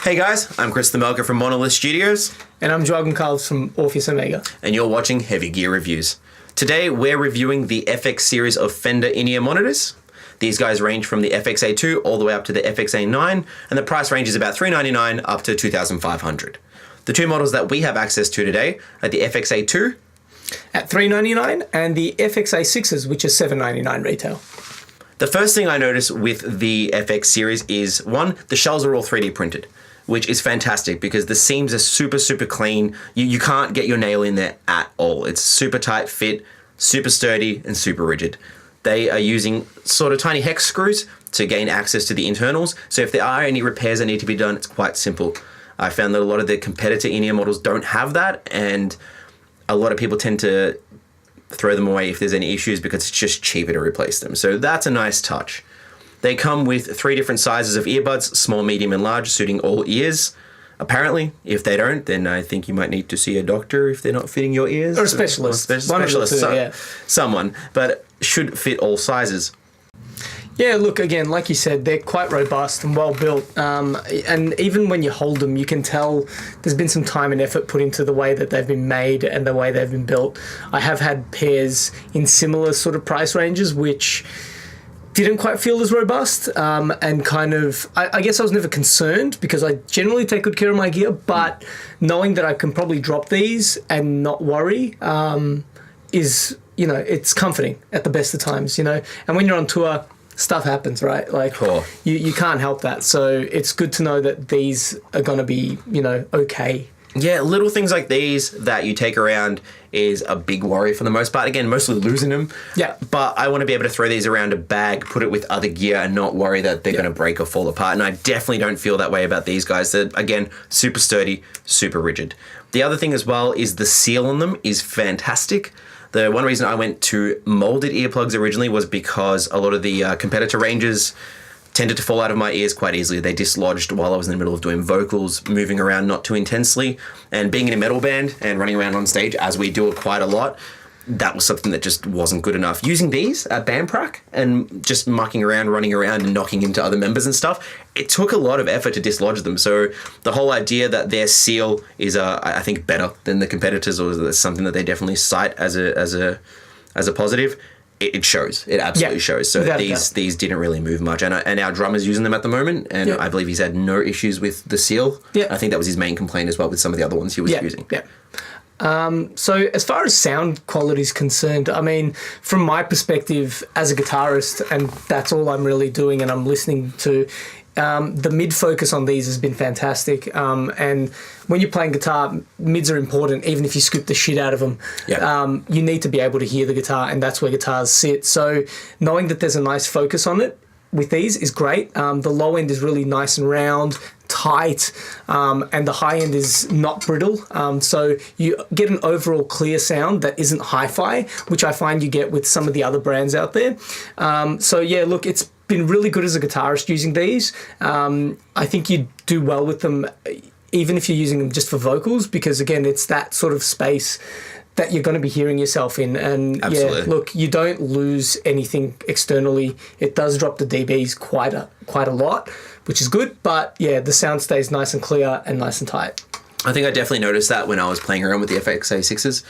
Hey guys, I'm Chris the Melker from Monolith Studios. And I'm Jorgen Carls from Orpheus Omega. And you're watching Heavy Gear Reviews. Today we're reviewing the FX series of Fender in-ear monitors. These guys range from the FXA2 all the way up to the FXA9, and the price range is about $399 up to $2,500. The two models that we have access to today are the FXA2 at $399 and the FXA6s, which is $799 retail. The first thing I noticed with the FX series is, one, the shells are all 3D printed, which is fantastic because the seams are super, super clean. You can't get your nail in there at all. It's super tight fit, super sturdy, and super rigid. They are using sort of tiny hex screws to gain access to the internals. So if there are any repairs that need to be done, it's quite simple. I found that a lot of the competitor in-ear models don't have that, and a lot of people tend to throw them away if there's any issues because it's just cheaper to replace them. So that's a nice touch. They come with 3 different sizes of earbuds, small, medium, and large, suiting all ears. Apparently, if they don't, then I think you might need to see a doctor if they're not fitting your ears. Or a specialist. One of the two, someone, but should fit all sizes. Yeah, look, again, like you said, they're quite robust and well built. And even when you hold them, you can tell there's been some time and effort put into the way that they've been made and the way they've been built. I have had pairs in similar sort of price ranges, which didn't quite feel as robust, and kind of, I guess I was never concerned because I generally take good care of my gear, but knowing that I can probably drop these and not worry is, you know, it's comforting at the best of times, you know. And when you're on tour, stuff happens, right? Like, you can't help that. So it's good to know that these are going to be, you know, okay. Yeah, little things like these that you take around is a big worry for the most part. Again, mostly losing them. Yeah. But I want to be able to throw these around a bag, put it with other gear, and not worry that they're going to break or fall apart. And I definitely don't feel that way about these guys. They're, again, super sturdy, super rigid. The other thing as well is the seal on them is fantastic. The one reason I went to molded earplugs originally was because a lot of the competitor ranges tended to fall out of my ears quite easily. They dislodged while I was in the middle of doing vocals, moving around not too intensely, and being in a metal band and running around on stage, as we do it quite a lot, that was something that just wasn't good enough. Using these at band prac and just mucking around, running around and knocking into other members and stuff, it took a lot of effort to dislodge them. So the whole idea that their seal is, I think, better than the competitors, or something that they definitely cite as a positive, it shows. It absolutely shows. So these didn't really move much, and our drummer's using them at the moment, and I believe he's had no issues with the seal. I think that was his main complaint as well with some of the other ones he was using. So as far as sound quality is concerned, I mean, from my perspective as a guitarist, and that's all I'm really doing and I'm listening to, the mid focus on these has been fantastic. And when you're playing guitar, mids are important, even if you scoop the shit out of them. You need to be able to hear the guitar, and that's where guitars sit. So knowing that there's a nice focus on it with these is great. The low end is really nice and round, tight, and the high end is not brittle. So you get an overall clear sound that isn't hi-fi, which I find you get with some of the other brands out there. So yeah, look, it's been really good as a guitarist using these. I think you do well with them, even if you're using them just for vocals, because again, it's that sort of space that you're going to be hearing yourself in. And yeah, look, you don't lose anything externally. It does drop the dBs quite a lot, which is good. But yeah, the sound stays nice and clear and nice and tight. I think I definitely noticed that when I was playing around with the FXA6s.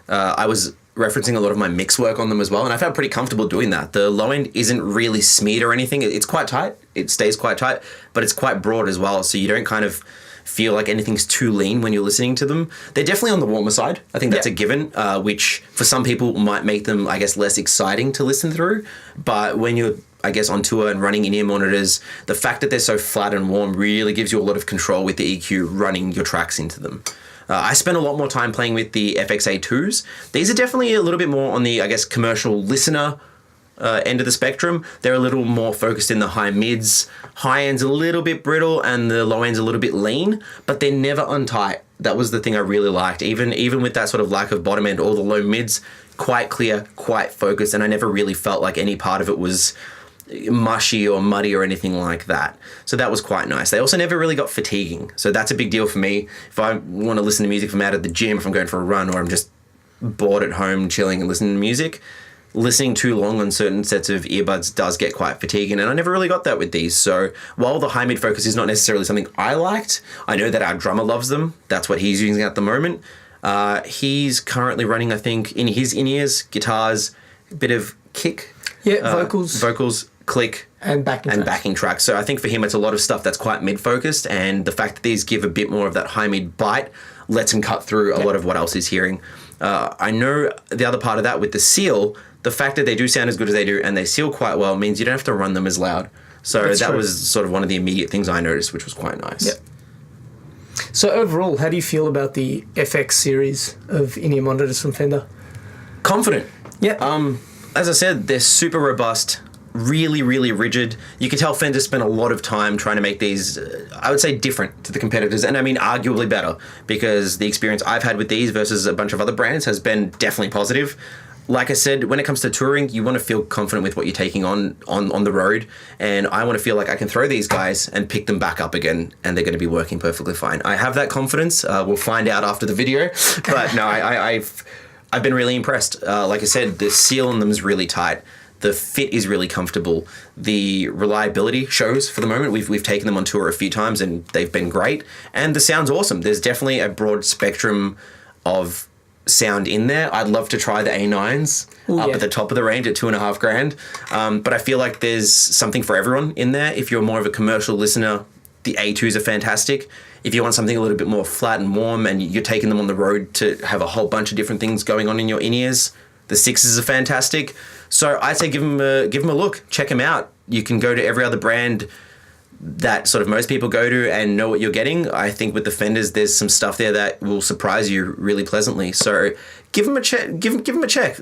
I was referencing a lot of my mix work on them as well, and I felt pretty comfortable doing that. The low end isn't really smeared or anything. It's quite tight. It stays quite tight, but it's quite broad as well, so you don't kind of feel like anything's too lean when you're listening to them. They're definitely on the warmer side. I think that's a given, which for some people might make them, I guess, less exciting to listen through. But when you're, I guess, on tour and running in-ear monitors, the fact that they're so flat and warm really gives you a lot of control with the EQ running your tracks into them. I spent a lot more time playing with the FXA2s. These are definitely a little bit more on the, I guess, commercial listener end of the spectrum. They're a little more focused in the high mids. High end's a little bit brittle and the low end's a little bit lean, but they're never untight. That was the thing I really liked. Even with that sort of lack of bottom end, all the low mids, quite clear, quite focused, and I never really felt like any part of it was mushy or muddy or anything like that. So that was quite nice. They also never really got fatiguing. So that's a big deal for me. If I want to listen to music from out at the gym, if I'm going for a run, or I'm just bored at home chilling and listening to music, listening too long on certain sets of earbuds does get quite fatiguing, and I never really got that with these. So while the high mid focus is not necessarily something I liked, I know that our drummer loves them. That's what he's using at the moment. He's currently running, I think, in his in-ears, guitars, a bit of kick. Yeah, vocals, click, and backing tracks. So I think for him it's a lot of stuff that's quite mid-focused, and the fact that these give a bit more of that high-mid bite lets him cut through a lot of what else he's hearing. I know the other part of that with the seal, the fact that they do sound as good as they do and they seal quite well means you don't have to run them as loud. So that's true. Was sort of one of the immediate things I noticed, which was quite nice. Yep. So overall, how do you feel about the FX series of in-ear monitors from Fender? Confident. Yeah. As I said, they're super robust, really, really rigid. You can tell Fender spent a lot of time trying to make these, I would say, different to the competitors, and I mean arguably better, because the experience I've had with these versus a bunch of other brands has been definitely positive. Like I said, when it comes to touring, you want to feel confident with what you're taking on the road, and I want to feel like I can throw these guys and pick them back up again, and they're going to be working perfectly fine. I have that confidence. We'll find out after the video, but no, I've been really impressed. Like I said, the seal on them is really tight. The fit is really comfortable. The reliability shows for the moment. We've taken them on tour a few times and they've been great. And the sound's awesome. There's definitely a broad spectrum of sound in there. I'd love to try the A9s at the top of the range at $2,500. But I feel like there's something for everyone in there. If you're more of a commercial listener, the A2s are fantastic. If you want something a little bit more flat and warm and you're taking them on the road to have a whole bunch of different things going on in your in-ears, the 6s are fantastic. So I'd say give them a look. Check them out. You can go to every other brand that sort of most people go to and know what you're getting. I think with the Fenders, there's some stuff there that will surprise you really pleasantly. So give them a check. Give them a check.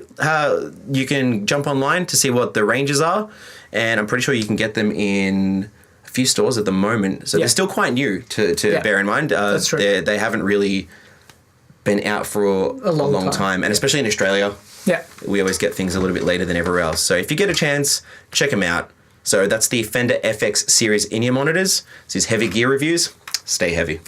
You can jump online to see what the ranges are, and I'm pretty sure you can get them in a few stores at the moment. So they're still quite new to bear in mind. That's true. They haven't really been out for a long time, and especially in Australia. Yeah. We always get things a little bit later than everywhere else. So if you get a chance, check them out. So that's the Fender FX series in-ear monitors. This is Heavy Gear Reviews. Stay heavy.